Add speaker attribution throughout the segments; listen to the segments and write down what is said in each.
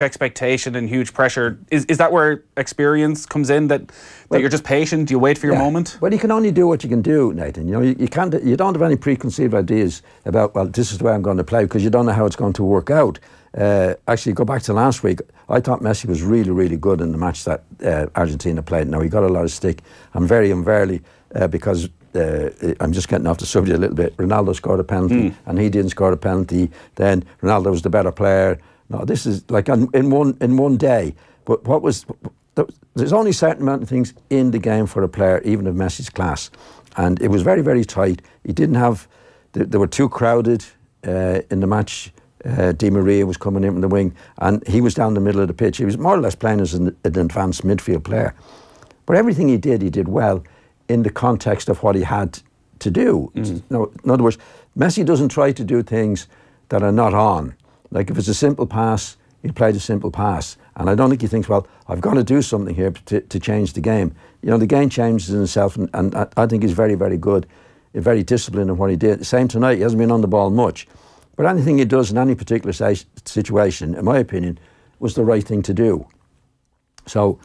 Speaker 1: expectation and huge pressure. Is that where experience comes in? That you're just patient, you wait for your moment?
Speaker 2: Well, you can only do what you can do, Nathan. You know, you don't have any preconceived ideas about, well, this is the way I'm going to play, because you don't know how it's going to work out. Actually, go back to last week, I thought Messi was really, really good in the match that Argentina played. Now, he got a lot of stick. I'm very unfairly, because I'm just getting off the subject a little bit. Ronaldo scored a penalty, and he didn't score a penalty. Then Ronaldo was the better player. No, this is like in one day. But there's only a certain amount of things in the game for a player, even of Messi's class. And it was very, very tight. He didn't have, they were too crowded in the match. Di Maria was coming in from the wing, and he was down the middle of the pitch. He was more or less playing as an advanced midfield player. But everything he did well in the context of what he had to do. No, in other words, Messi doesn't try to do things that are not on. Like if it's a simple pass, he played a simple pass. And I don't think he thinks, well, I've got to do something here to change the game. You know, the game changes in itself, and I think he's very, very good, very disciplined in what he did. Same tonight, he hasn't been on the ball much. But anything he does in any particular situation, in my opinion, was the right thing to do. So,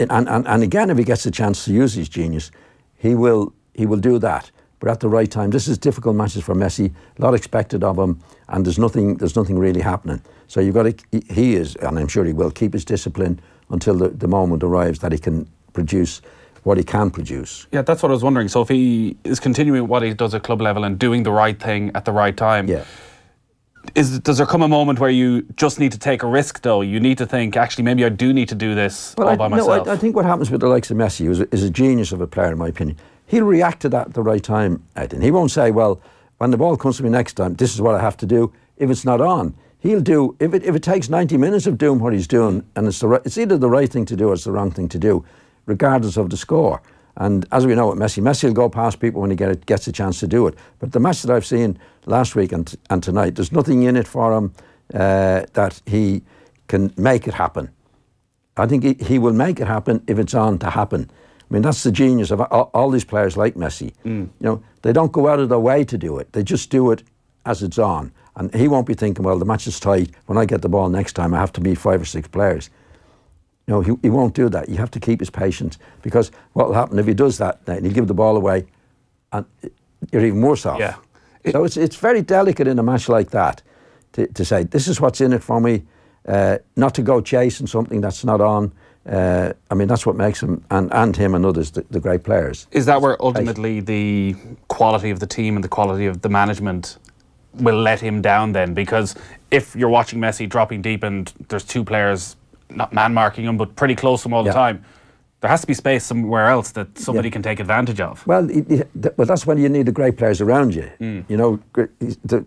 Speaker 2: and again, if he gets a chance to use his genius, he will do that. But at the right time. This is difficult matches for Messi. A lot expected of him, and there's nothing really happening. So you've got to. He is, and I'm sure he will, keep his discipline until the moment arrives that he can produce what he can produce.
Speaker 1: Yeah, that's what I was wondering. So if he is continuing what he does at club level and doing the right thing at the right time, does there come a moment where you just need to take a risk, though? You need to think, actually, maybe I do need to do this all by myself.
Speaker 2: No, I think what happens with the likes of Messi is a genius of a player, in my opinion. He'll react to that at the right time, Nathan. He won't say, well, when the ball comes to me next time, this is what I have to do if it's not on. He'll do, if it takes 90 minutes of doing what he's doing, and it's either the right thing to do or it's the wrong thing to do, regardless of the score. And as we know with Messi will go past people when he gets a chance to do it. But the match that I've seen last week and tonight, there's nothing in it for him that he can make it happen. I think he will make it happen if it's on to happen. I mean, that's the genius of all these players like Messi. You know, they don't go out of their way to do it. They just do it as it's on. And he won't be thinking, well, the match is tight. When I get the ball next time, I have to beat 5 or 6 players. You know, he won't do that. You have to keep his patience, because what will happen if he does that, then he'll give the ball away and you're even worse off.
Speaker 1: Yeah.
Speaker 2: So it's very delicate in a match like that to say, this is what's in it for me, not to go chasing something that's not on. I mean, that's what makes him and him and others the great players.
Speaker 1: Is that where ultimately the quality of the team and the quality of the management will let him down then? Because if you're watching Messi dropping deep and there's 2 players not man-marking him, but pretty close to him all the time, there has to be space somewhere else that somebody can take advantage of.
Speaker 2: Well, well, that's when you need the great players around you. You know,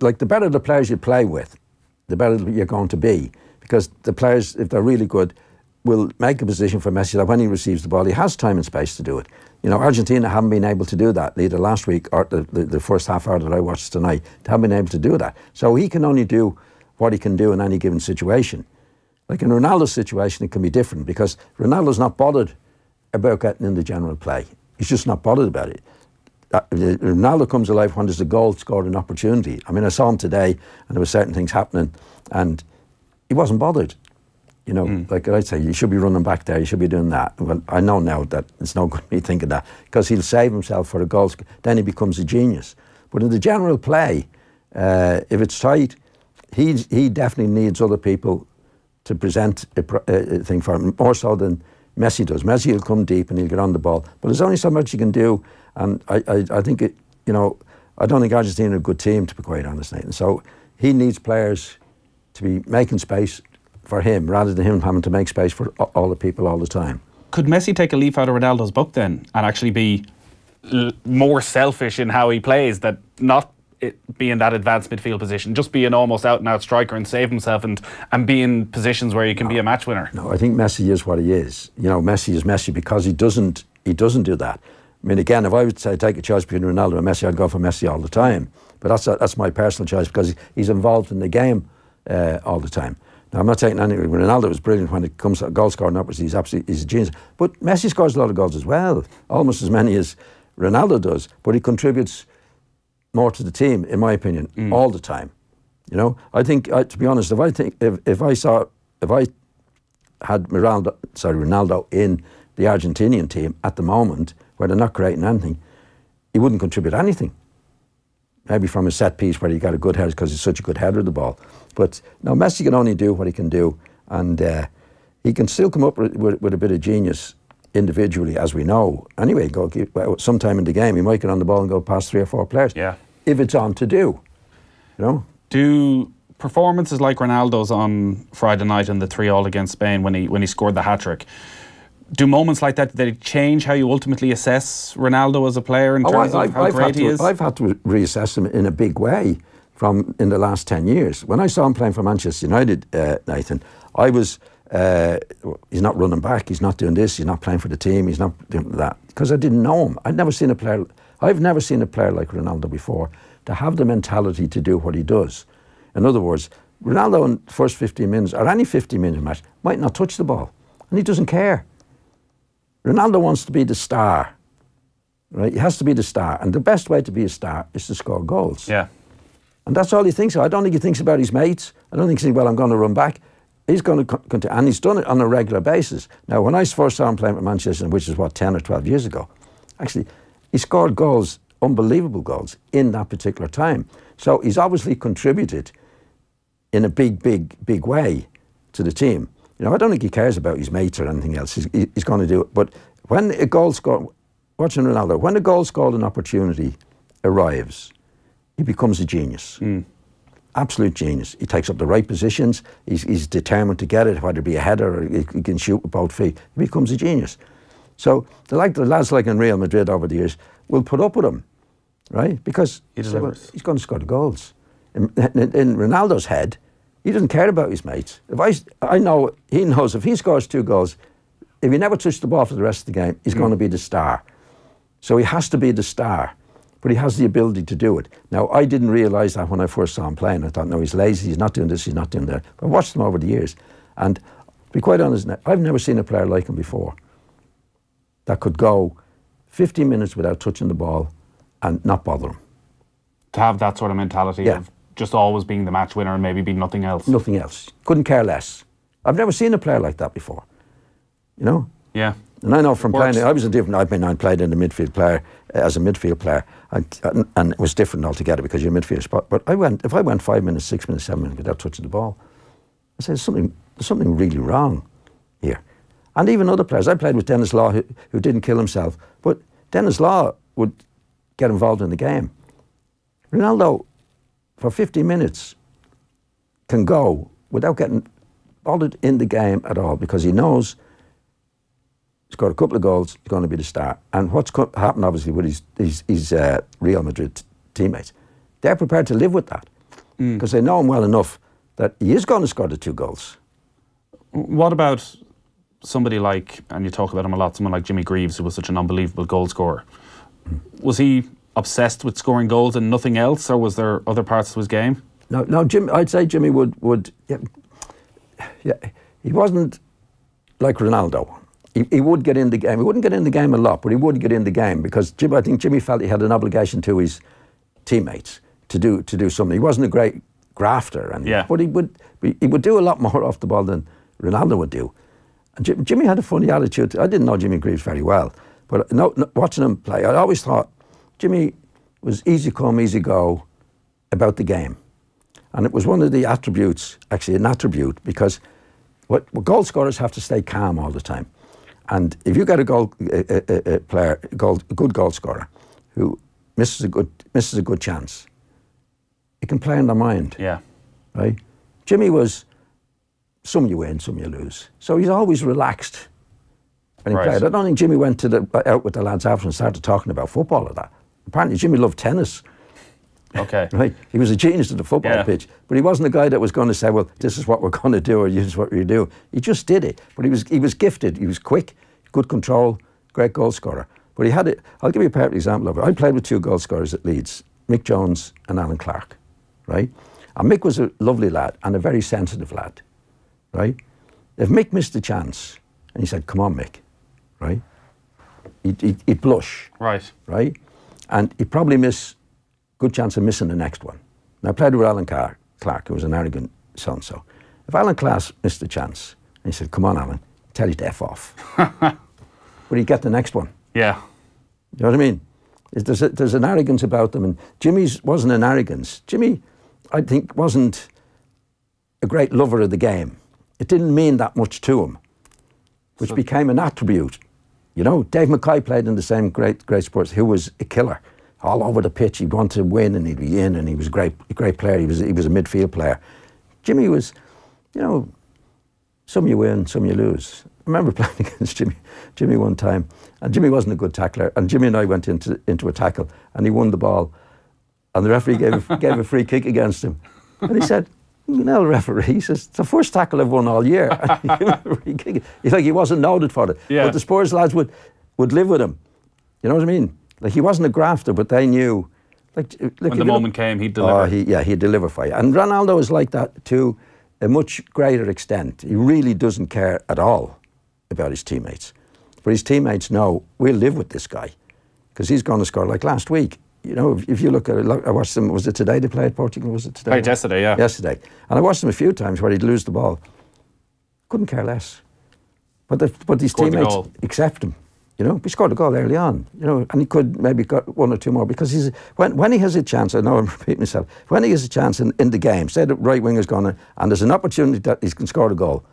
Speaker 2: like the better the players you play with, the better you're going to be. Because the players, if they're really good, will make a position for Messi that when he receives the ball, he has time and space to do it. You know, Argentina haven't been able to do that, either last week or the first half hour that I watched tonight. They haven't been able to do that. So he can only do what he can do in any given situation. Like in Ronaldo's situation, it can be different, because Ronaldo's not bothered about getting in the general play. He's just not bothered about it. Ronaldo comes alive when there's a goal scored, an opportunity. I mean, I saw him today, and there were certain things happening, and he wasn't bothered. You know, like I'd say, you should be running back there, you should be doing that. Well, I know now that it's no good me thinking that, because he'll save himself for a goal, then he becomes a genius. But in the general play, if it's tight, he definitely needs other people to present a thing for him, more so than Messi does. Messi will come deep and he'll get on the ball, but there's only so much you can do, and I think it, you know, I don't think Argentina are a good team, to be quite honest, Nathan. So he needs players to be making space for him, rather than him having to make space for all the people all the time.
Speaker 1: Could Messi take a leaf out of Ronaldo's book then, and actually be more selfish in how he plays, that not be in that advanced midfield position, just be an almost out-and-out striker and save himself and be in positions where he can be a match winner? No,
Speaker 2: I think Messi is what he is. You know, Messi is Messi because he doesn't do that. I mean, again, if I would say take a choice between Ronaldo and Messi, I'd go for Messi all the time. But that's my personal choice, because he's involved in the game all the time. Now, I'm not taking anything. Ronaldo was brilliant when it comes to goal scoring upwards. He's a genius. But Messi scores a lot of goals as well, almost as many as Ronaldo does. But he contributes more to the team, in my opinion, all the time. You know, I think, to be honest, if I saw if I had Ronaldo in the Argentinian team at the moment, where they're not creating anything, he wouldn't contribute anything. Maybe from a set piece where he got a good header because he's such a good header of the ball. But no, Messi can only do what he can do, and he can still come up with a bit of genius individually, as we know. Anyway, sometime in the game, he might get on the ball and go past 3 or 4 players.
Speaker 1: Yeah.
Speaker 2: If it's on to do, you know.
Speaker 1: Do performances like Ronaldo's on Friday night in the 3-3 against Spain when he scored the hat-trick, do moments like that, they change how you ultimately assess Ronaldo as a player in terms of how great he is?
Speaker 2: I've had to reassess him in a big way in the last 10 years. When I saw him playing for Manchester United, Nathan, I was, he's not running back, he's not doing this, he's not playing for the team, he's not doing that. Because I didn't know him. I've never seen a player like Ronaldo before to have the mentality to do what he does. In other words, Ronaldo in the first 15 minutes, or any 15-minute match, might not touch the ball. And he doesn't care. Ronaldo wants to be the star, right? He has to be the star. And the best way to be a star is to score goals.
Speaker 1: Yeah.
Speaker 2: And that's all he thinks of. I don't think he thinks about his mates. I don't think he's thinking, well, I'm going to run back. He's going to continue. And he's done it on a regular basis. Now, when I first saw him playing for Manchester, which is, 10 or 12 years ago, actually, he scored goals, unbelievable goals, in that particular time. So he's obviously contributed in a big way to the team. You know, I don't think he cares about his mates or anything else. He's going to do it. But when a goal scored, watching Ronaldo, when a goal scored an opportunity arrives, he becomes a genius. Absolute genius. He takes up the right positions. He's determined to get it, whether it be a header or he can shoot with both feet. He becomes a genius. So the lads like in Real Madrid over the years will put up with him, right? Because he's going to score the goals. In Ronaldo's head, he doesn't care about his mates. I know he knows if he scores 2 goals, if he never touches the ball for the rest of the game, he's going to be the star. So he has to be the star, but he has the ability to do it. Now, I didn't realise that when I first saw him playing. I thought, no, he's lazy, he's not doing this, he's not doing that. But I watched him over the years, and to be quite honest, I've never seen a player like him before that could go 15 minutes without touching the ball and not bother him.
Speaker 1: To have that sort of mentality of just always being the match winner and maybe being nothing else.
Speaker 2: Nothing else. Couldn't care less. I've never seen a player like that before. You know?
Speaker 1: Yeah.
Speaker 2: And I know from playing, I played in the midfield player, as a midfield player, and it was different altogether because you're a midfield spot. But if I went 5 minutes, 6 minutes, 7 minutes without touching the ball, I said, there's something really wrong here. And even other players. I played with Dennis Law, who didn't kill himself, but Dennis Law would get involved in the game. Ronaldo, for 50 minutes, can go without getting bothered in the game at all because he knows he's got a couple of goals, he's going to be the star. And what's happened, obviously, with his Real Madrid teammates, they're prepared to live with that because they know him well enough that he is going to score the 2 goals.
Speaker 1: What about somebody like, and you talk about him a lot, someone like Jimmy Greaves, who was such an unbelievable goal scorer? Was he obsessed with scoring goals and nothing else, or was there other parts of his game? No,
Speaker 2: I'd say Jimmy would he wasn't like Ronaldo. He would get in the game. He wouldn't get in the game a lot, but he would get in the game because I think Jimmy felt he had an obligation to his teammates to do something. He wasn't a great grafter, but he would do a lot more off the ball than Ronaldo would do. And Jimmy had a funny attitude. I didn't know Jimmy Greaves very well, but watching him play, I always thought Jimmy was easy come, easy go about the game. And it was one of the attributes, actually an attribute, because what goal scorers have to stay calm all the time. And if you get a good goal scorer who misses a good chance, it can play in their mind.
Speaker 1: Yeah.
Speaker 2: Right? Jimmy was, some you win, some you lose. So he's always relaxed when he played. I don't think Jimmy went out with the lads after and started talking about football or that. Apparently Jimmy loved tennis.
Speaker 1: Okay.
Speaker 2: Right? He was a genius at the football pitch, but he wasn't a guy that was going to say, well, this is what we're going to do or this is what we do. He just did it. But he was gifted. He was quick, good control, great goal scorer. But he had it. I'll give you a perfect example of it. I played with 2 goal scorers at Leeds, Mick Jones and Alan Clark, right? And Mick was a lovely lad and a very sensitive lad, right? If Mick missed a chance and he said, come on, Mick, right? He'd blush.
Speaker 1: Right.
Speaker 2: Right? And he'd probably miss good chance of missing the next one. Now, I played with Alan Clark, who was an arrogant so-and-so. If Alan Class missed a chance, and he said, "Come on, Alan, tell you to F off," but he'd get the next one.
Speaker 1: Yeah.
Speaker 2: You know what I mean? There's an arrogance about them, and Jimmy's wasn't an arrogance. Jimmy, I think, wasn't a great lover of the game. It didn't mean that much to him, which became an attribute. You know, Dave Mackay played in the same great sports, who was a killer. All over the pitch, he'd want to win and he'd be in, and he was a great player. He was a midfield player. Jimmy was, you know, some you win, some you lose. I remember playing against Jimmy one time, and Jimmy wasn't a good tackler, and Jimmy and I went into a tackle, and he won the ball, and the referee gave a free kick against him, and he said, "No, referee," he says, "it's the first tackle I've won all year." And he gave him a free kick. He's like, he wasn't noted for it.
Speaker 1: Yeah.
Speaker 2: But the Spurs lads would live with him. You know what I mean? Like, he wasn't a grafter, but they knew. Like
Speaker 1: when the moment came, he'd deliver.
Speaker 2: He'd deliver for you. And Ronaldo is like that to a much greater extent. He really doesn't care at all about his teammates. But his teammates know, we'll live with this guy, because he's going to score. Like last week, you know, if you look at it, I watched them, was it today they played Portugal? Was it today?
Speaker 1: Played yesterday, yeah.
Speaker 2: Yesterday. And I watched them a few times where he'd lose the ball. Couldn't care less. But his
Speaker 1: Scored
Speaker 2: teammates accept him. You know, he scored a goal early on, you know, and he could maybe got one or two more, because when he has a chance, I know I'm repeating myself, when he has a chance in the game, say the right winger's gone and there's an opportunity that he can score a goal,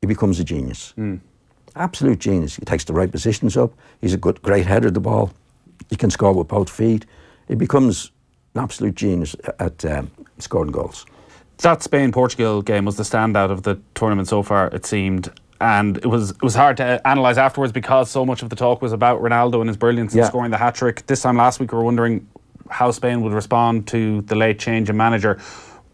Speaker 2: he becomes a genius. Absolute genius. He takes the right positions up. He's a great header of the ball. He can score with both feet. He becomes an absolute genius at scoring goals.
Speaker 1: That Spain-Portugal game was the standout of the tournament so far, it seemed. And it was hard to analyse afterwards, because so much of the talk was about Ronaldo and his brilliance in scoring the hat-trick. This time last week we were wondering how Spain would respond to the late change in manager.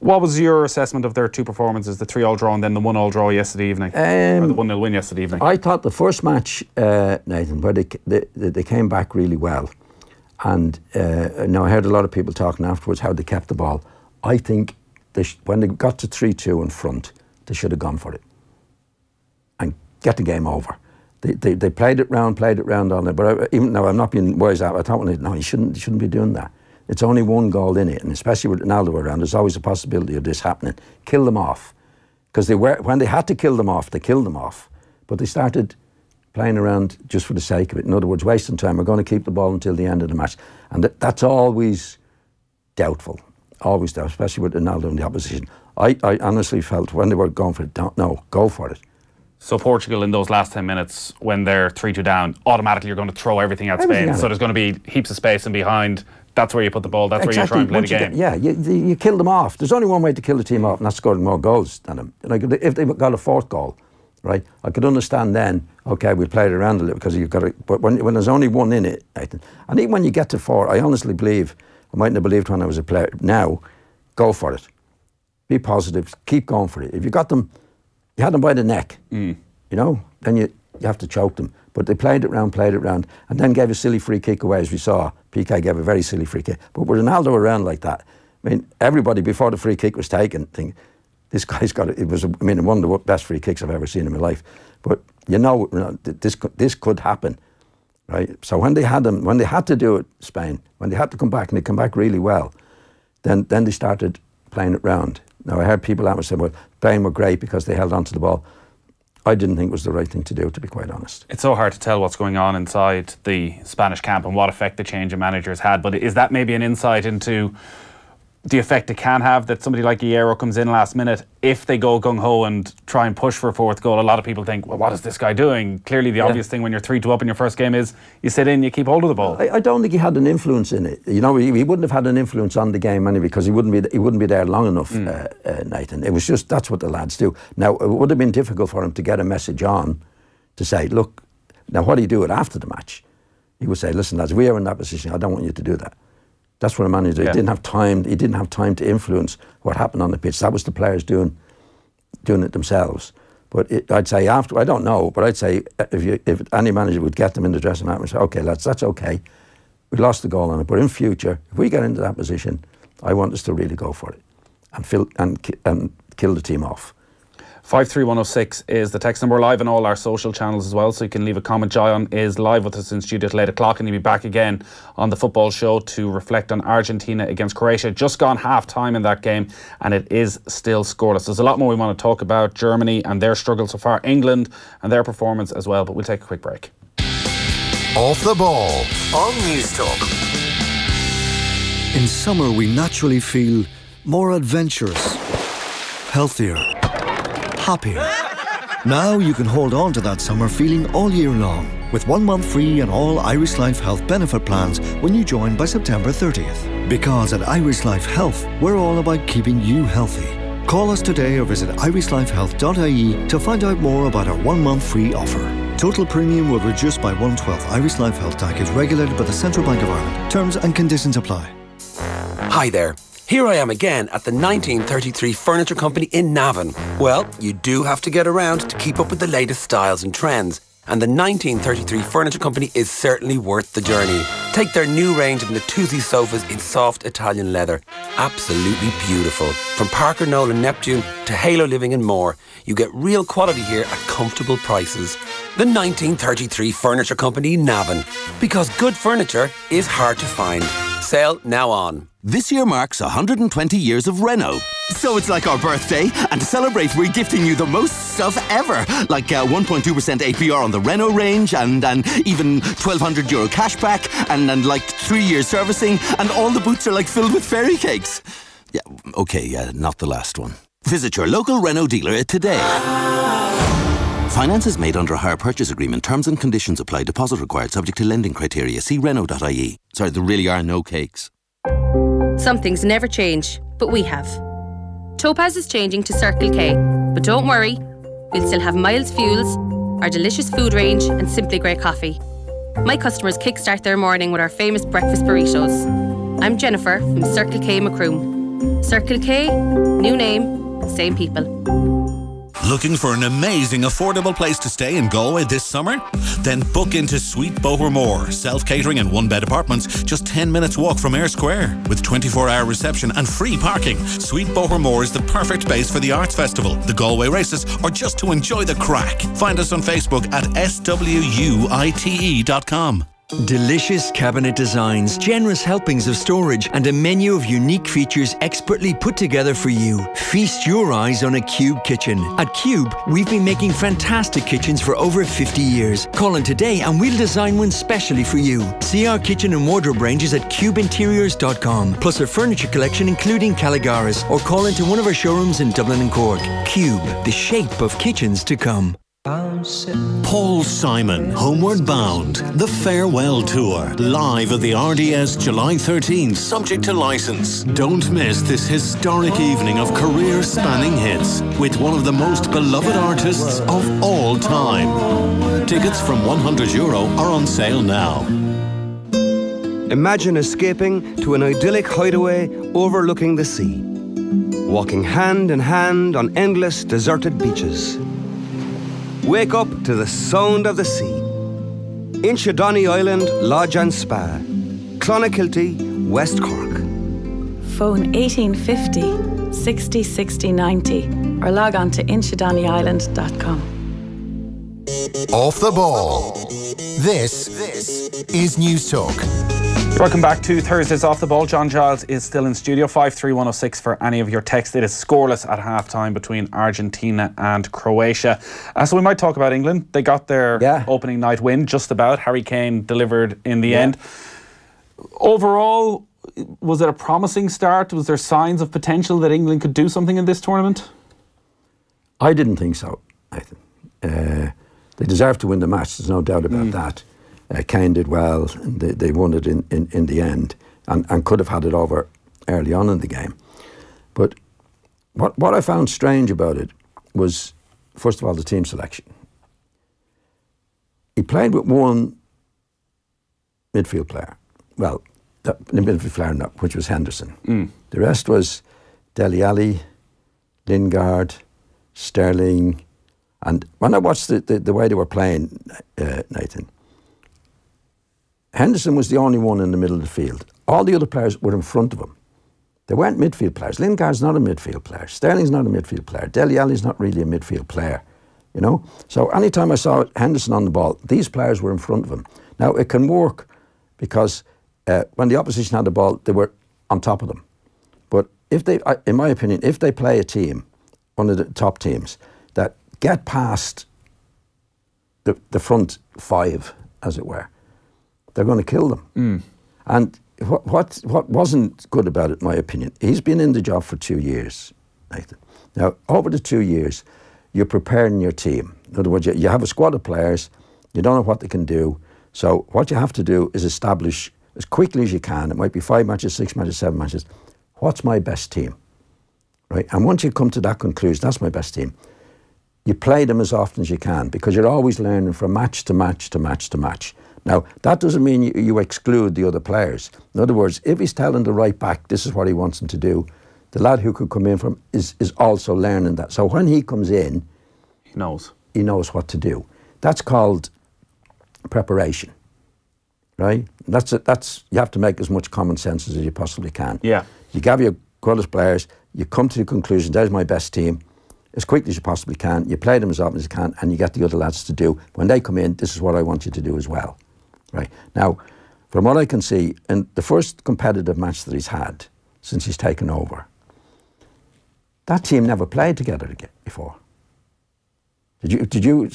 Speaker 1: What was your assessment of their two performances, the 3-3 draw and then the 1-1 draw yesterday evening? Or the 1-0 win yesterday evening?
Speaker 2: I thought the first match, Nathan, where they came back really well. And now I heard a lot of people talking afterwards how they kept the ball. I think when they got to 3-2 in front, they should have gone for it and get the game over. They played it round on it. But even now, I'm not being wise out. I thought, no, you shouldn't be doing that. It's only one goal in it, and especially with Ronaldo around, there's always a possibility of this happening. Kill them off, because when they had to kill them off, they killed them off. But they started playing around just for the sake of it. In other words, wasting time. We're going to keep the ball until the end of the match, and that's always doubtful. Always doubtful, especially with Ronaldo in the opposition. I honestly felt when they were going for it, go for it.
Speaker 1: So Portugal in those last 10 minutes, when they're 3-2 down, automatically you're going to throw everything at Spain. So there's going to be heaps of space in behind. That's where you put the ball. That's where you try and play the game.
Speaker 2: You kill them off. There's only one way to kill the team off, and that's scoring more goals than them. Like, if they got a fourth goal, right, I could understand then, okay, we'll play it around a little, because you've got to, but when there's only one in it, and even when you get to 4, I honestly believe, I mightn't have believed when I was a player, now, go for it. Be positive, keep going for it. If you got them, you had them by the neck, you know, then you have to choke them. But they played it round, and then gave a silly free kick away, as we saw. PK gave a very silly free kick. But with Ronaldo around like that, I mean, everybody, before the free kick was taken, think, this guy's got it. It was, I mean, one of the best free kicks I've ever seen in my life. But you know, this could happen, right? So when they had to do it, Spain, when they had to come back, and they come back really well, then they started playing it round. Now, I heard people out say, well, Spain were great because they held on to the ball. I didn't think it was the right thing to do, to be quite honest.
Speaker 1: It's so hard to tell what's going on inside the Spanish camp and what effect the change of managers had, but is that maybe an insight into the effect it can have, that somebody like Hierro comes in last minute? If they go gung-ho and try and push for a fourth goal, a lot of people think, well, what is this guy doing? Clearly the obvious thing when you're 3-2 up in your first game is you sit in, you keep hold of the ball.
Speaker 2: I don't think he had an influence in it. You know, he wouldn't have had an influence on the game anyway, because he wouldn't be there long enough, Nathan. It was just, that's what the lads do. Now, it would have been difficult for him to get a message on to say, look, now what do you do it after the match? He would say, listen, lads, we are in that position, I don't want you to do that. That's what a manager. He didn't have time. He didn't have time to influence what happened on the pitch. That was the players doing it themselves. But I'd say after, I don't know, but I'd say if any manager would get them in the dressing room and say, okay, lads, that's okay. We lost the goal on it, but in future, if we get into that position, I want us to really go for it and kill the team off.
Speaker 1: 53106 is the text number. Live on all our social channels as well, so you can leave a comment. John is live with us in studio till 8 o'clock, and he'll be back again on the football show to reflect on Argentina against Croatia. Just gone half time in that game, and it is still scoreless. There's a lot more we want to talk about. Germany and their struggle so far, England and their performance as well, but we'll take a quick break.
Speaker 3: Off the Ball on News Talk.
Speaker 4: In summer, we naturally feel more adventurous, healthier, happier. Now you can hold on to that summer feeling all year long with 1 month free on all Irish Life Health benefit plans when you join by September 30th. Because at Irish Life Health, we're all about keeping you healthy. Call us today or visit irishlifehealth.ie to find out more about our 1 month free offer. Total premium will reduce by 1/12. Irish Life Health DAC is regulated by the Central Bank of Ireland. Terms and conditions apply.
Speaker 5: Hi there. Here I am again at the 1933 Furniture Company in Navan. Well, you do have to get around to keep up with the latest styles and trends. And the 1933 Furniture Company is certainly worth the journey. Take their new range of Natuzzi sofas in soft Italian leather. Absolutely beautiful. From Parker Knoll and Neptune to Halo Living and more, you get real quality here at comfortable prices. The 1933 Furniture Company, Navan. Because good furniture is hard to find. Sale now on.
Speaker 6: This year marks 120 years of Renault. So it's like our birthday, and to celebrate we're gifting you the most stuff ever. Like 1.2% APR on the Renault range, and even €1,200 cashback, and like 3 years servicing, and all the boots are like filled with fairy cakes. Yeah, okay, not the last one. Visit your local Renault dealer today. Finance is made under a hire purchase agreement. Terms and conditions apply. Deposit required subject to lending criteria. See Renault.ie. Sorry, there really are no cakes.
Speaker 7: Some things never change, but we have. Topaz is changing to Circle K, but don't worry, we'll still have Miles Fuels, our delicious food range and Simply Great coffee. My customers kickstart their morning with our famous breakfast burritos. I'm Jennifer from Circle K Macroom. Circle K, new name, same people.
Speaker 8: Looking for an amazing, affordable place to stay in Galway this summer? Then book into Sweet Bohermore. Self-catering and one-bed apartments, just 10 minutes walk from Ayr Square. With 24-hour reception and free parking, Sweet Bohermore is the perfect base for the Arts Festival, the Galway Races, or just to enjoy the crack. Find us on Facebook at swuite.com.
Speaker 9: Delicious cabinet designs, generous helpings of storage, and a menu of unique features expertly put together for you. Feast your eyes on a Cube kitchen. At Cube, we've been making fantastic kitchens for over 50 years. Call in today and we'll design one specially for you. See our kitchen and wardrobe ranges at cubeinteriors.com, plus our furniture collection including Caligaris, or call into one of our showrooms in Dublin and Cork. Cube, the shape of kitchens to come.
Speaker 8: Paul Simon, Homeward Bound, the Farewell Tour, live at the RDS July 13th, subject to licence. Don't miss this historic evening of career-spanning hits with one of the most beloved artists of all time. Tickets from €100 are on sale now.
Speaker 10: Imagine escaping to an idyllic hideaway overlooking the sea, walking hand in hand on endless deserted beaches. Wake up to the sound of the sea. Inchydoney Island Lodge and Spa, Clonakilty, West Cork.
Speaker 11: Phone 1850 60 60 90 or log on to inchydoneyisland.com.
Speaker 3: Off the Ball. This is News Talk.
Speaker 1: Welcome back to Thursday's Off the Ball. John Giles is still in studio. 53106 for any of your texts. It is scoreless at half-time between Argentina and Croatia. So we might talk about England. They got their opening night win, just about. Harry Kane delivered in the end. Overall, was it a promising start? Was there signs of potential that England could do something in this tournament?
Speaker 2: I didn't think so, Nathan. They deserved to win the match, there's no doubt about that. Kane did well, and they won it in the end, and could have had it over early on in the game. But what I found strange about it was, first of all, the team selection. He played with one midfield player. Well, the midfield player, which was Henderson. The rest was Dele Alli, Lingard, Sterling, and when I watched the way they were playing, Nathan, Henderson was the only one in the middle of the field. All the other players were in front of him. They weren't midfield players. Lingard's not a midfield player. Sterling's not a midfield player. Dele Alli's not really a midfield player, you know. So anytime I saw Henderson on the ball, these players were in front of him. Now, it can work because when the opposition had the ball, they were on top of them. But if they, in my opinion, if they play a team, one of the top teams, that get past the front five, as it were, they're going to kill them. And what wasn't good about it, in my opinion, he's been in the job for 2 years, Nathan. Now, over the 2 years, you're preparing your team. In other words, you have a squad of players, you don't know what they can do, so what you have to do is establish as quickly as you can, it might be 5 matches, 6 matches, 7 matches, what's my best team, right? And once you come to that conclusion, that's my best team, you play them as often as you can, because you're always learning from match to match to match to match. Now, that doesn't mean you exclude the other players. In other words, if he's telling the right back this is what he wants him to do, the lad who could come in from is also learning that. So when he comes in, he knows what to do. That's called preparation, right? That's you have to make as much common sense as you possibly can.
Speaker 1: Yeah.
Speaker 2: You gather your squad players, you come to the conclusion, there's my best team, as quickly as you possibly can, you play them as often as you can, and you get the other lads to do, when they come in, this is what I want you to do as well. Right. Now, from what I can see, in the first competitive match that he's had since he's taken over, that team never played together again before. Did you?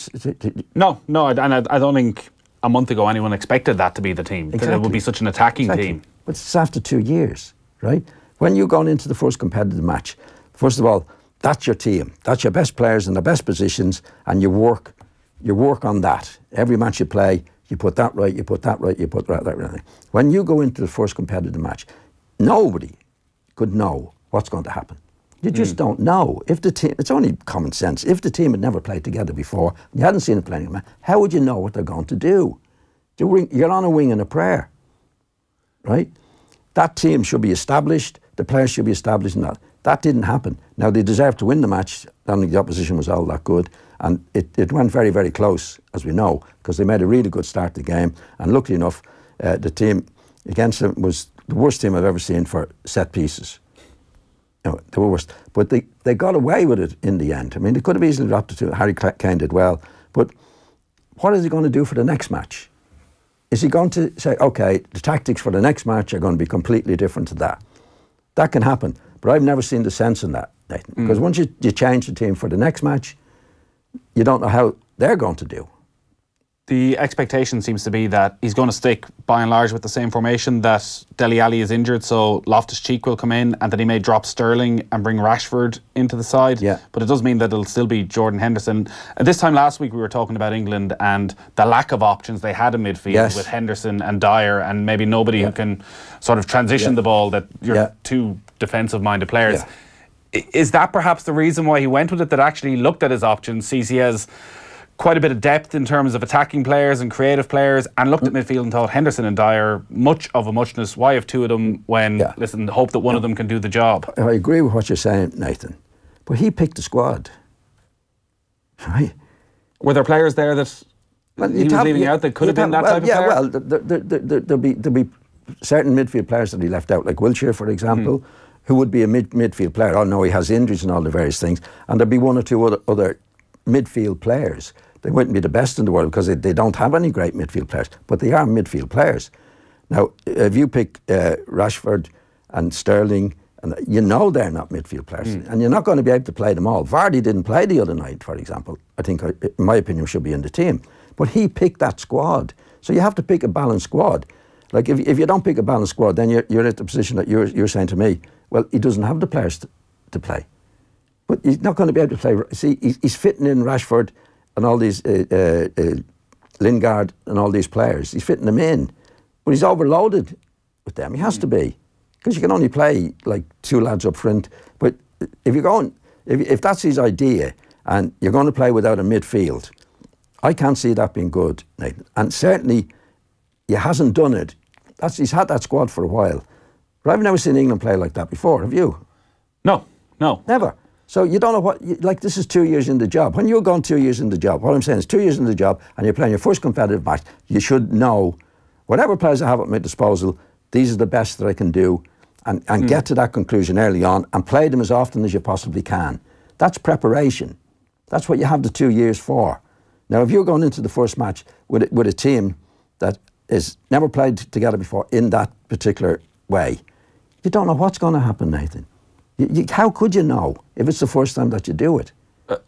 Speaker 1: No, and I don't think a month ago anyone expected that to be the team.
Speaker 2: Exactly.
Speaker 1: That it would be such an attacking team.
Speaker 2: But it's after 2 years, right? When you're going into the first competitive match, first of all, that's your team. That's your best players in the best positions, and you work on that. Every match you play, you put that right, you put that right, you put that right. When you go into the first competitive match, nobody could know what's going to happen. You just don't know. If the team, it's only common sense. If the team had never played together before, and you hadn't seen it playing, how would you know what they're going to do? You're on a wing and a prayer, right? That team should be established. The players should be established in that. That didn't happen. Now, they deserved to win the match. I don't think the opposition was all that good. And it went very, very close, as we know, because they made a really good start to the game. And luckily enough, the team against them was the worst team I've ever seen for set pieces. You know, they were worst. But they got away with it in the end. I mean, they could have easily dropped it to Harry Kane did well. But what is he going to do for the next match? Is he going to say, OK, the tactics for the next match are going to be completely different to that? That can happen. But I've never seen the sense in that, Nathan. Because once you change the team for the next match, you don't know how they're going to do.
Speaker 1: The expectation seems to be that he's going to stick, by and large, with the same formation, that Dele Alli is injured, so Loftus-Cheek will come in, and that he may drop Sterling and bring Rashford into the side. Yeah. But it does mean that it'll still be Jordan Henderson. At this time last week, we were talking about England and the lack of options they had in midfield with Henderson and Dyer, and maybe nobody who can sort of transition the ball, that you're two defensive-minded players. Is that perhaps the reason why he went with it, that actually looked at his options, sees he has quite a bit of depth in terms of attacking players and creative players, and looked at midfield and thought Henderson and Dyer, much of a muchness, why have two of them when, listen, hope that one of them can do the job?
Speaker 2: I agree with what you're saying, Nathan, but he picked the squad, right?
Speaker 1: Were there players there that he was leaving out that could have been that type of player?
Speaker 2: Well, there'll be certain midfield players that he left out, like Wilshere, for example, who would be a midfield player. Oh no, he has injuries and all the various things, and there'll be one or two other midfield players. They wouldn't be the best in the world because they don't have any great midfield players, but they are midfield players. Now, if you pick Rashford and Sterling, and you know they're not midfield players, and you're not going to be able to play them all. Vardy didn't play the other night, for example. I think, in my opinion, should be in the team. But he picked that squad. So you have to pick a balanced squad. Like, if you don't pick a balanced squad, then you're at the position that you're saying to me, well, he doesn't have the players to play. But he's not going to be able to play. See, he's fitting in Rashford and all these Lingard and all these players. He's fitting them in, but he's overloaded with them. He has to be, because you can only play like two lads up front. But if you're going, if that's his idea, and you're going to play without a midfield, I can't see that being good, Nathan. And certainly, he hasn't done it. He's had that squad for a while, but I've never seen England play like that before. Have you?
Speaker 1: No,
Speaker 2: never. So you don't know what, like, this is 2 years in the job. When you're gone 2 years in the job, what I'm saying is 2 years in the job and you're playing your first competitive match, you should know, whatever players I have at my disposal, these are the best that I can do, and get to that conclusion early on and play them as often as you possibly can. That's preparation. That's what you have the 2 years for. Now, if you're going into the first match with a team that is never played together before in that particular way, you don't know what's going to happen, Nathan. How could you know if it's the first time that you do it?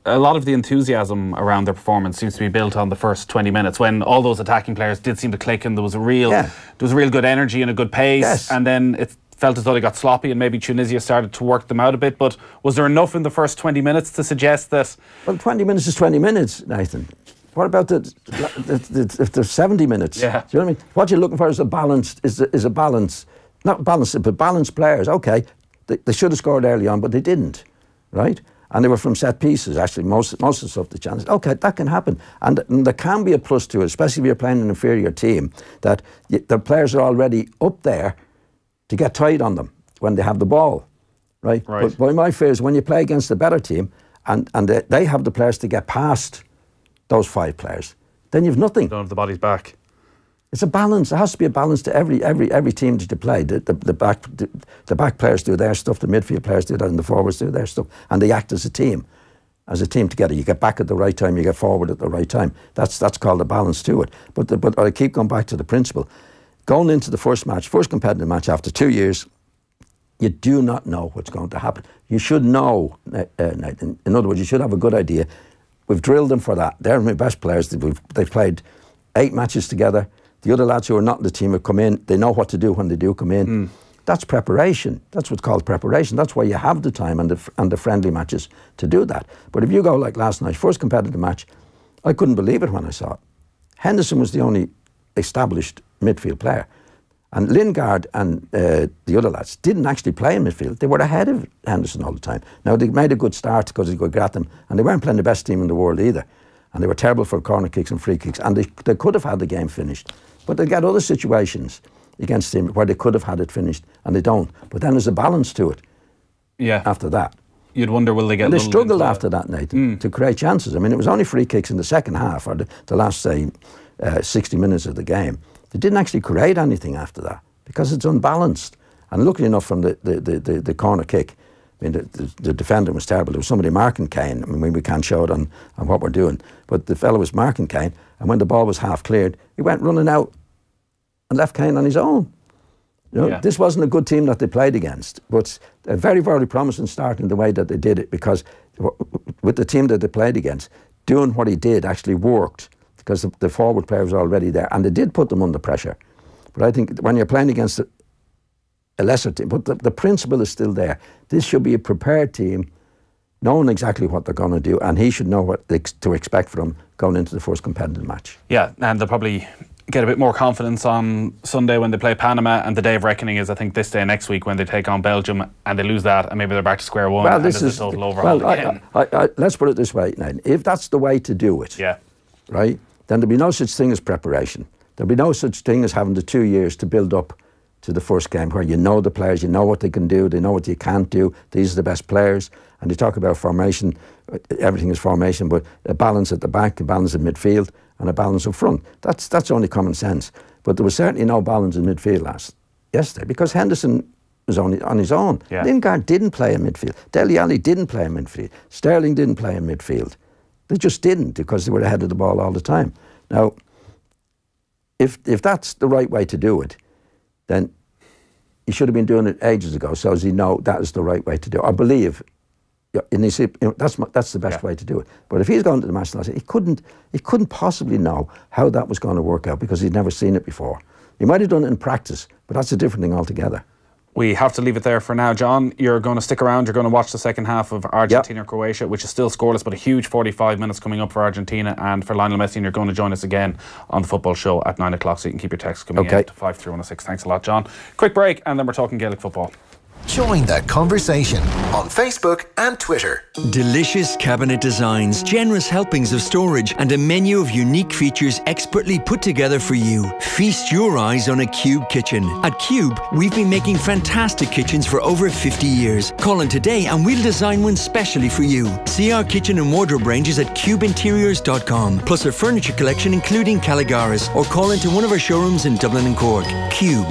Speaker 1: A lot of the enthusiasm around their performance seems to be built on the first 20 minutes when all those attacking players did seem to click and there was a real good energy and a good pace, and then it felt as though they got sloppy and maybe Tunisia started to work them out a bit. But was there enough in the first 20 minutes to suggest that? Well,
Speaker 2: 20 minutes is 20 minutes, Nathan. What about if there's 70 minutes?
Speaker 1: Yeah.
Speaker 2: Do you know what I mean? What you're looking for is a balanced, not balanced, but balanced players. Okay, they should have scored early on, but they didn't, right? And they were from set pieces, actually, most of the stuff, the chances. Okay, that can happen. And there can be a plus to it, especially if you're playing an inferior team, that the players are already up there to get tight on them when they have the ball, right? But my fear is when you play against a better team and they have the players to get past those 5 players, then you've nothing.
Speaker 1: Don't have the bodies back.
Speaker 2: It's a balance. There has to be a balance to every team that you play. The back players do their stuff, the midfield players do that, and the forwards do their stuff, and they act as a team together. You get back at the right time, you get forward at the right time. That's called a balance to it. But I keep going back to the principle. Going into the first competitive match after 2 years, you do not know what's going to happen. You should know. In other words, you should have a good idea. We've drilled them for that. They're my best players. They've played 8 matches together. The other lads who are not in the team have come in. They know what to do when they do come in. That's preparation. That's what's called preparation. That's why you have the time and the friendly matches to do that. But if you go like last night, first competitive match, I couldn't believe it when I saw it. Henderson was the only established midfield player. And Lingard and the other lads didn't actually play in midfield. They were ahead of Henderson all the time. Now, they made a good start because he could get them, and they weren't playing the best team in the world either. And they were terrible for corner kicks and free kicks, and they could have had the game finished. But they get other situations against him where they could have had it finished, and they don't. But then there's a balance to it.
Speaker 1: Yeah.
Speaker 2: After that.
Speaker 1: You'd wonder, will they get...
Speaker 2: And they struggled after that, Nathan, to create chances. I mean, it was only free kicks in the second half, or the last, say, 60 minutes of the game. They didn't actually create anything after that, because it's unbalanced. And luckily enough, from the corner kick, I mean, the defender was terrible. There was somebody marking Kane. I mean, we can't show it on what we're doing. But the fellow was marking Kane, and when the ball was half cleared, he went running out and left Kane on his own. You know, this wasn't a good team that they played against, but a very, very promising start in the way that they did it, because with the team that they played against, doing what he did actually worked, because the forward player was already there, and they did put them under pressure. But I think when you're playing against a lesser team, but the principle is still there. This should be a prepared team, knowing exactly what they're going to do, and he should know what to expect from going into the first competitive match.
Speaker 1: Yeah, and they'll probably get a bit more confidence on Sunday when they play Panama, and the day of reckoning is, I think, this day next week when they take on Belgium, and they lose that, and maybe they're back to square one.
Speaker 2: Well, this
Speaker 1: is a total overhaul again.
Speaker 2: Let's put it this way, now. If that's the way to do it, right, then there'll be no such thing as preparation. There'll be no such thing as having the 2 years to build up to the first game, where you know the players, you know what they can do, they know what you can't do. These are the best players. And you talk about formation, everything is formation, but a balance at the back, a balance in midfield, and a balance up front. That's only common sense. But there was certainly no balance in midfield yesterday, because Henderson was only on his own.
Speaker 1: Yeah.
Speaker 2: Lingard didn't play in midfield. Dele Alli didn't play in midfield. Sterling didn't play in midfield. They just didn't, because they were ahead of the ball all the time. Now, if that's the right way to do it, then he should have been doing it ages ago, so as he know that is the right way to do it. I believe, and you see, that's the best way to do it. But if he's going to the match last night, he couldn't possibly know how that was going to work out, because he'd never seen it before. He might have done it in practice, but that's a different thing altogether.
Speaker 1: We have to leave it there for now. John, you're going to stick around. You're going to watch the second half of Argentina-Croatia, which is still scoreless, but a huge 45 minutes coming up for Argentina and for Lionel Messi. And you're going to join us again on the football show at 9 o'clock, so you can keep your texts coming in to 53106. Thanks a lot, John. Quick break, and then we're talking Gaelic football.
Speaker 3: Join that conversation on Facebook and Twitter.
Speaker 9: Delicious cabinet designs, generous helpings of storage, and a menu of unique features expertly put together for you. Feast your eyes on a Cube kitchen. At Cube, we've been making fantastic kitchens for over 50 years. Call in today and we'll design one specially for you. See our kitchen and wardrobe ranges at cubeinteriors.com, plus our furniture collection including Caligaris, or call into one of our showrooms in Dublin and Cork. Cube.